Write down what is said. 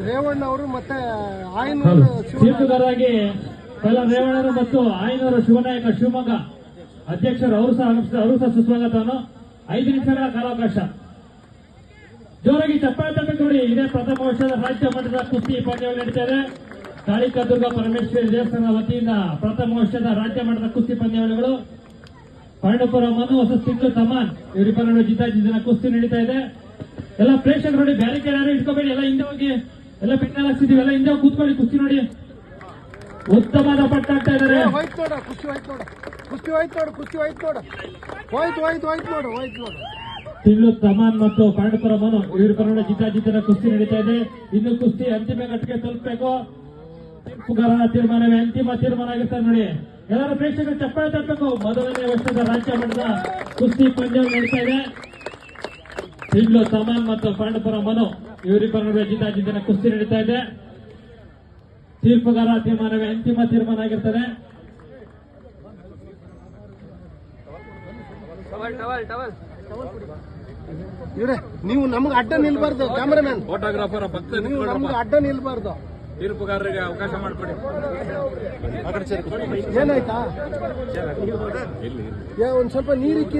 ರೇವಣ್ಣ ಅವರು ಮತ್ತೆ ಆಯನೂರು ತೀರ್ಪುಗಾರರಾಗಿ ಪೈಲ ರೇವಣ್ಣರು ಮತ್ತು ಆಯನೂರು ಶಿವನಾಯಕ ಶಿವಮೊಗ್ಗ ಅಧ್ಯಕ್ಷರು ಅವರು ಸಹ ಸುಸ್ವಾಗತವನ್ನು 5 ನಿಮಿಷಗಳ ಕಾಲಾವಕಾಶ. ಜೋರಾಗಿ ಚಪ್ಪಾಳೆ ತಟ್ಟಬೇಕು ನೋಡಿ. ಇದೇ ಪ್ರಥಮ ವರ್ಷದ ರಾಜ್ಯ ಮಟ್ಟದ ಕುಸ್ತಿ ಪಂದ್ಯಗಳು ನಡೀತಾ ಇದೆ. ಕಾಳಿಕಾ ದುರ್ಗಾ ಪರಮೇಶ್ವರಿ ದೇವಸ್ಥಾನದ ವತಿಯಿಂದ ಪ್ರಥಮ ವರ್ಷದ ರಾಜ್ಯ ಮಟ್ಟದ ಕುಸ್ತಿ ಪಂದ್ಯಾವಳಿಗಳು ಪಾಂಡವಪುರ ಮನು ಹೊಸ ತಿಂಗಳು ತಮಾನ್ ಇವರಿಬ್ಬರ ನಡುವೆ ಜಿದ್ದಾಜಿದ್ದಿನ ಕುಸ್ತಿ ನಡೀತಾ ಇದೆ. ಎಲ್ಲ ಪ್ರೇಕ್ಷಕರು ನೋಡಿ, ಬ್ಯಾರಿಕೇಡ್ ಯಾರು ಇಟ್ಕೋಬೇಡಿ, ಎಲ್ಲ ಹಿಂದೆ ಹೋಗಿ, ಎಲ್ಲ ಬೆಟ್ಟಲ್ಲಿ ಹಾಕ್ಸಿದೀವಿ, ಎಲ್ಲ ಹಿಂದೆ ಕೂತ್ಕೊಳ್ಳಿ, ಕುಸ್ತಿ ನೋಡಿ. ಉತ್ತಮವಾದ ಪಟ್ಟ ಆಗ್ತಾ ಇದ್ದಾರೆ. ತಿಂಗಳು ತಮಾನ್ ಮತ್ತು ಪಾಂಡವಪುರ ಮನು ಇವರಿಬ್ಬರ ನಡುವೆ ಜಿದ್ದಾಜಿದ್ದಿನ ಕುಸ್ತಿ ನಡೀತಾ ಇದೆ. ಇನ್ನು ಕುಸ್ತಿ ಅಂತಿಮ ಘಟ್ಟಕ್ಕೆ ತಲುಪಬೇಕು. ತೀರ್ಪುಗಾರರ ತೀರ್ಮಾನವೇ ಅಂತಿಮ ತೀರ್ಮಾನ ಆಗಿರ್ತಾರೆ ನೋಡಿ. ಎಲ್ಲರ ಪ್ರೇಕ್ಷಕರು ಚಪ್ಪಾಳೆ ತಟ್ಟಬೇಕು. ಮೊದಲನೇ ವರ್ಷದ ರಾಜ್ಯ ಮಟ್ಟದ ಕುಸ್ತಿ ಪಂದ್ಯ ನಡೀತಾ ಇದೆ. ತಿಂಗಳು ತಮಾನ್ ಮತ್ತು ಪಾಂಡವಪುರ ಮನು ಇವರಿಬ್ಬರ ನಡುವೆ ಜಿದ್ದಾಜಿದ್ದಿನ ಕುಸ್ತಿ ನಡೀತಾ ಇದೆ. ತೀರ್ಪುಗಾರರ ತೀರ್ಮಾನವೇ ಅಂತಿಮ ತೀರ್ಮಾನ ಆಗಿರ್ತದೆ. ಇವ್ರೆ, ನೀವು ನಮ್ಗೆ ಅಡ್ಡ ನಿಲ್ಬಾರ್ದು. ಕ್ಯಾಮರಾಮನ್, ಫೋಟೋಗ್ರಾಫರ್ ನೀವು ನಮ್ಗೆ ಅಡ್ಡ ನಿಲ್ಬಾರ್ದು. ತೀರ್ಪುಗಾರರಿಗೆ ಅವಕಾಶ ಮಾಡಿಕೊಡಿ. ಏನಾಯ್ತಾ? ಒಂದ್ ಸ್ವಲ್ಪ ನೀರಿಕ್ಕಿ.